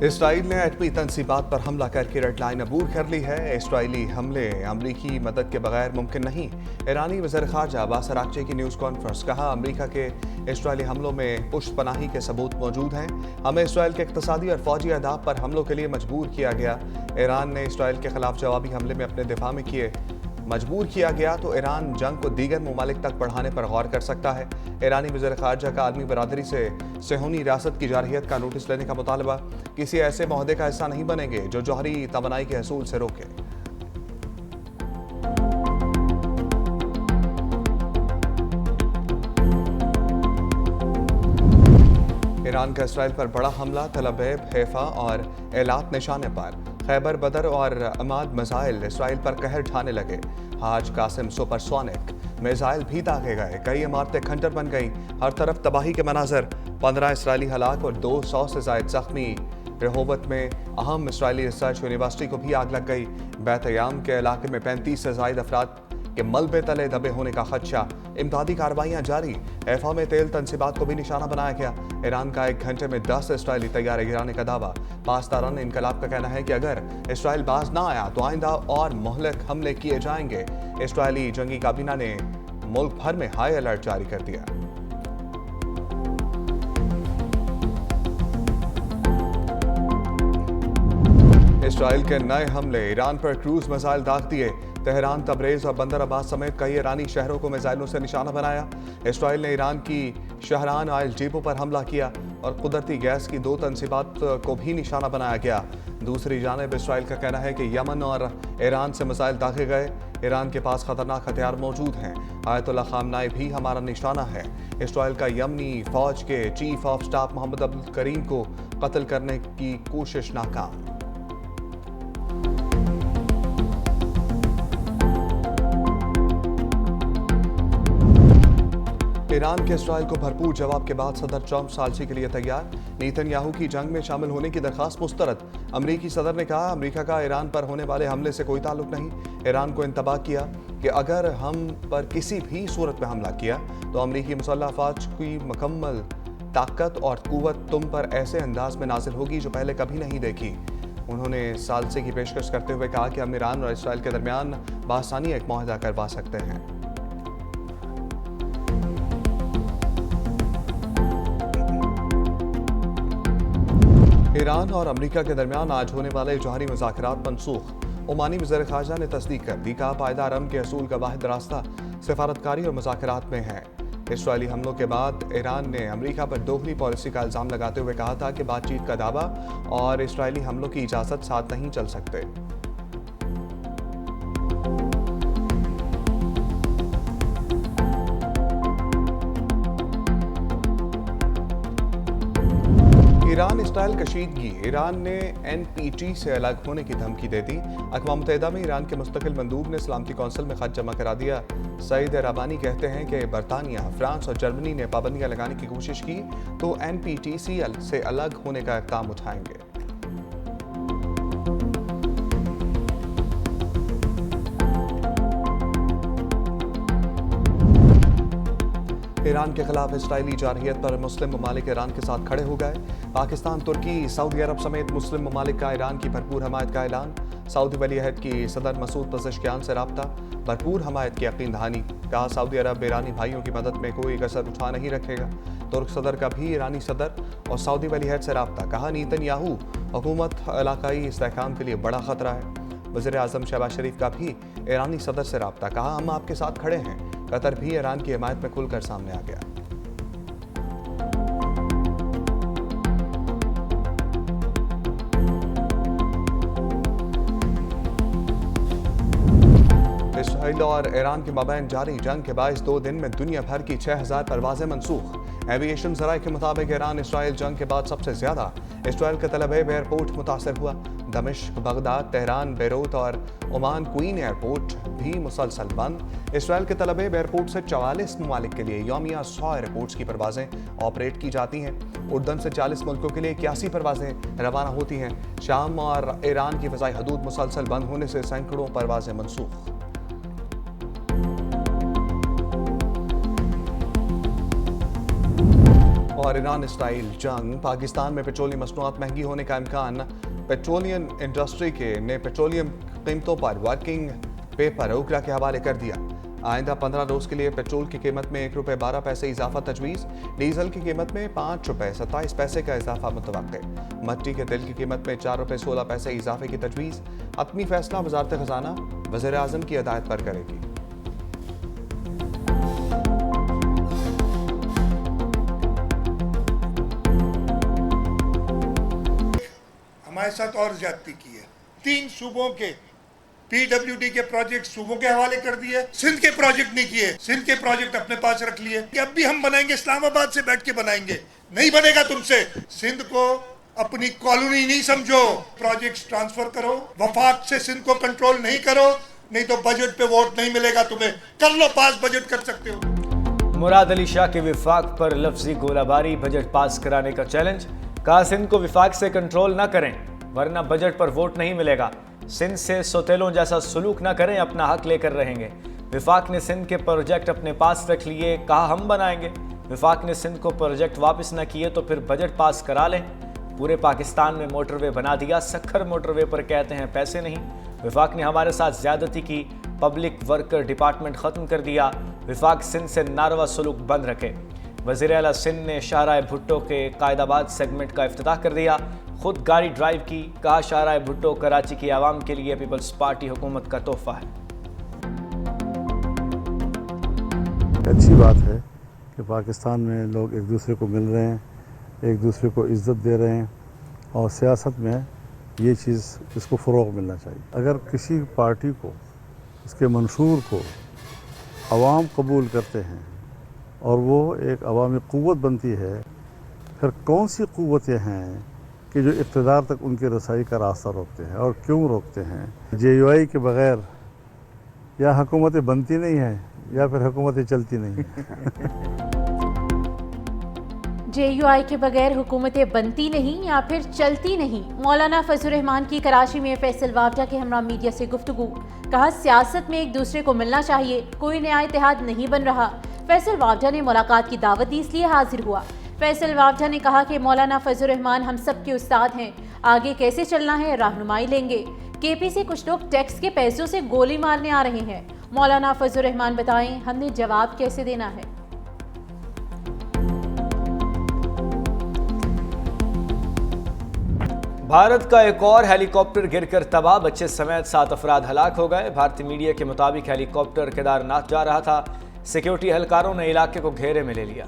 Israel ने एटमी तंसीबात पर हमला करके रेड लाइन अबूर कर ली है। इसराइली हमले अमरीकी मदद के बगैर मुमकिन नहीं। ईरानी वज़ीर ख़ारजा अब्बास अराग़ची की न्यूज़ कॉन्फ्रेंस। कहा, अमरीका के इसराइली हमलों में पुष्ट पनाही के सबूत मौजूद हैं। हमें इसराइल के इक़्तिसादी और फ़ौजी अहदाफ पर हमलों के लिए मजबूर किया गया। ईरान ने इसराइल के खिलाफ जवाबी हमले में अपने दिफा में मजबूर किया गया तो ईरान जंग को दीगर ममालिक तक बढ़ाने पर गौर कर सकता है। ईरानी वज़ीर ख़ारजा का आलमी बरादरी से सेहूनी रियासत की जारहियत का नोटिस लेने का मुतालबा। किसी ऐसे मुआहदे का हिस्सा नहीं बनेंगे जो जौहरी तवानाई के हसूल से रोके। ईरान का इसराइल पर बड़ा हमला। तल अवीव, हैफा और एलात निशाने पर। खैबर, बदर और अमाद मिसाइल इसराइल पर कहर ढाने लगे। हाज कासिम सुपरसोनिक मिसाइल भी दागे गए। कई इमारतें खंडर बन गईं। हर तरफ तबाही के मनाजर। 15 इसराइली हलाक और 200 से ज़ायद जख्मी। रहोवत में अहम इसराइली रिसर्च यूनिवर्सिटी को भी आग लग गई। बैतयाम के इलाके में 35 से ज़ायद अफराद के मलबे तले दबे होने का खदशा। इमदादी कार्रवाइयाँ जारी। हैफा में तेल तंसीबात को भी निशाना बनाया गया। ईरान का 1 घंटे में 10 इसराइली तैयारे गिराने का दावा। पासदारान इनकलाब का कहना है कि अगर इसराइल बाज ना आया तो आइंदा और मुहलक हमले किए जाएंगे। इसराइली जंगी काबीना ने मुल्क भर में हाई अलर्ट जारी कर दिया। इसराइल के नए हमले। ईरान पर क्रूज मिसाइल दाग दिए। तेहरान, तबरेज और बंदर अब्बास समेत कई ईरानी शहरों को मिसाइलों से निशाना बनाया। इसराइल ने ईरान की शहरान ऑयल डिपो पर हमला किया और कुदरती गैस की 2 तंसीबात को भी निशाना बनाया गया। दूसरी जानिब इसराइल का कहना है कि यमन और ईरान से मिसाइल दागे गए। ईरान के पास खतरनाक हथियार मौजूद हैं। आयतुल्लाह खामनाई भी हमारा निशाना है। इसराइल का यमनी फौज के chief of staff Mohammed Abdul Karim को कत्ल करने की कोशिश नाकाम। ईरान के इसराइल को भरपूर जवाब के बाद सदर ट्रंप सालसी के लिए तैयार। नेतन्याहू की जंग में शामिल होने की दरखास्त मुस्तरद। अमरीकी सदर ने कहा, अमरीका का ईरान पर होने वाले हमले से कोई ताल्लुक नहीं। ईरान को इंतबाह किया कि अगर हम पर किसी भी सूरत में हमला किया तो अमरीकी मुसल्लह अफवाज की मुकम्मल ताकत और कुव्वत तुम पर ऐसे अंदाज में नाजिल होगी जो पहले कभी नहीं देखी। उन्होंने सालसी की पेशकश करते हुए कहा कि हम ईरान और इसराइल के दरमियान बआसानी एक मुआहदा करवा सकते हैं। ईरान और अमरीका के दरमियान आज होने वाले जौहरी मुज़ाकरात मनसूख। ओमानी वज़ीर ख़ारजा ने तस्दीक कर दी। कहा, पायदार अमन के असूल का वाहिद रास्ता सिफारतकारी और मुज़ाकरात में है। इसराइली हमलों के बाद ईरान ने अमरीका पर दोगली पॉलिसी का इल्ज़ाम लगाते हुए कहा था कि बातचीत का दावा और इसराइली हमलों की इजाज़त साथ नहीं चल सकते। ईरान इसराइल कशीदगी। ईरान ने NPT से अलग होने की धमकी दे दी। अक़वाम मुत्तहिदा में ईरान के मुस्तकिल मंदूब ने सलामती कौंसिल में खत जमा करा दिया। सईद रबानी कहते हैं कि बरतानिया, फ्रांस और जर्मनी ने पाबंदियां लगाने की कोशिश की तो NPT से अलग होने का इक़दाम उठाएंगे। ईरान के खिलाफ इसराइली जारहियत पर मुस्लिम ममालिक ईरान के साथ खड़े हो गए। पाकिस्तान, तुर्की, सऊदी अरब समेत मुस्लिम ममालिक का ईरान की भरपूर हमायत का ऐलान। सऊदी वली अहद की सदर मसूद पज़ेश्कियान से राब्ता। भरपूर हमायत की यकीन दहानी। कहा, सऊदी अरब ईरानी भाइयों की मदद में कोई कसर उठा नहीं रखेगा। तुर्क सदर का भी ईरानी सदर और सऊदी वली अहद से राब्ता। कहा, नेतन्याहू हुकूमत इलाकाई इस्तेहकाम के लिए बड़ा खतरा है। वज़ीर आज़म शहबाज शरीफ का भी ईरानी सदर से राब्ता। कहा, हम आपके साथ खड़े हैं। कतर भी ईरान की हिमायत में खुलकर सामने आ गया। इसराइल और ईरान के मबैन जारी जंग के बायस 2 दिन में दुनिया भर की 6000 परवाजें मनसूख। एविएशन ज़राए के मुताबिक ईरान इसराइल जंग के बाद सबसे ज्यादा। इसराइल का तल अवीव एयरपोर्ट मुतासर हुआ। दमिश्क, बगदाद, तेहरान, बेरूत और ओमान क्वीन एयरपोर्ट भी मुसलसल बंद। इसराइल के तल अवीव एयरपोर्ट से 44 ममालिक के लिए यौमिया 100 एयरपोर्ट्स की परवाजें ऑपरेट की जाती हैं। उर्दन से 40 मुल्कों के लिए 81 परवाजें रवाना होती हैं। शाम और ईरान की फ़ज़ाई हदूद मुसलसल बंद होने से सैकड़ों परवाजें मनसूख। और ईरान इसराइल जंग, पाकिस्तान में पेट्रोलियम मसनूआत महंगी होने का इम्कान। पेट्रोलियम इंडस्ट्री के ने पेट्रोलियम कीमतों पर वर्किंग पेपर ओकरा के हवाले कर दिया। आइंदा 15 रोज के लिए पेट्रोल की कीमत में ₹1.12 इजाफा तजवीज़, डीजल की कीमत में ₹5.27 का इजाफा मुतवक्के, मट्टी के तेल की कीमत में ₹4.16 इजाफे की तजवीज़। अपनी फैसला वजारत खजाना वज़ीर आज़म की हिदायत पर करेगी। हमारे साथ और ज्यादती की है। 3 सूबों के PWD के प्रोजेक्ट सूबों के हवाले कर दिए, सिंध के प्रोजेक्ट नहीं किए, सिंध के प्रोजेक्ट अपने पास रख लिए। अब भी हम बनाएंगे, इस्लामाबाद से बैठ के बनाएंगे, नहीं बनेगा तुमसे। सिंध को अपनी कॉलोनी नहीं समझो, प्रोजेक्ट्स ट्रांसफर करो, वफाक से सिंध को कंट्रोल नहीं करो, नहीं तो बजट पे वोट नहीं मिलेगा तुम्हें। कर लो पास, बजट कर सकते हो। मुराद अली शाह के विफाक पर लफ्जी गोलाबारी, बजट पास कराने का चैलेंज। कहा सिंध को विफाक से कंट्रोल ना करें वरना बजट पर वोट नहीं मिलेगा। सिंध से सोतेलों जैसा सलूक ना करें, अपना हक लेकर रहेंगे। विफाक ने सिंध के प्रोजेक्ट अपने पास रख लिए, कहा हम बनाएंगे। विफाक ने सिंध को प्रोजेक्ट वापस न किए तो फिर बजट पास करा लें। पूरे पाकिस्तान में मोटरवे बना दिया, सक्खर मोटरवे पर कहते हैं पैसे नहीं। विफाक ने हमारे साथ ज्यादती की, पब्लिक वर्कर डिपार्टमेंट ख़त्म कर दिया। विफाक सिंध से नारवा सलूक बंद रखे। वज़ीर आला सिंध ने शाहराह भुट्टो के कायदाबाद सेगमेंट का इफ्तिताह कर दिया, खुद गाड़ी ड्राइव की। कहा शाहराह भुट्टो कराची की आवाम के लिए पीपल्स पार्टी हुकूमत का तोहफा है। अच्छी बात है कि पाकिस्तान में लोग एक दूसरे को मिल रहे हैं, एक दूसरे को इज्जत दे रहे हैं और सियासत में ये चीज़, इसको फ़रोग़ मिलना चाहिए। अगर किसी पार्टी को, उसके मंशूर को अवाम कबूल करते हैं और वो एक अवामी क़ुव्वत बनती है, फिर कौन सी क़ुव्वतें हैं कि जो इक़्तिदार तक उनकी रसाई का रास्ता रोकते हैं और क्यों रोकते हैं? JUI के बग़ैर या हुकूमतें बनती नहीं हैं या फिर हुकूमतें चलती नहीं हैं। JUI के बगैर हुकूमतें बनती नहीं या फिर चलती नहीं। मौलाना फजलुर रहमान की कराची में फैसल वावडा के हमरा मीडिया से गुफ्तगू। कहा सियासत में एक दूसरे को मिलना चाहिए, कोई नया इत्तेहाद नहीं बन रहा। फैसल वावडा ने मुलाकात की दावत दी, इसलिए हाजिर हुआ। फैसल वावडा ने कहा कि मौलाना फजलुर रहमान हम सब के उस्ताद हैं, आगे कैसे चलना है रहनुमाई लेंगे। KP से कुछ लोग टैक्स के पैसों से गोली मारने आ रहे हैं। मौलाना फजलुर रहमान बताएं हमने जवाब कैसे देना है। भारत का एक और हेलीकॉप्टर गिरकर तबाह, बच्चे समेत 7 अफराद हलाक हो गए। भारतीय मीडिया के मुताबिक हेलीकॉप्टर केदारनाथ जा रहा था। सिक्योरिटी एहलकारों ने इलाके को घेरे में ले लिया।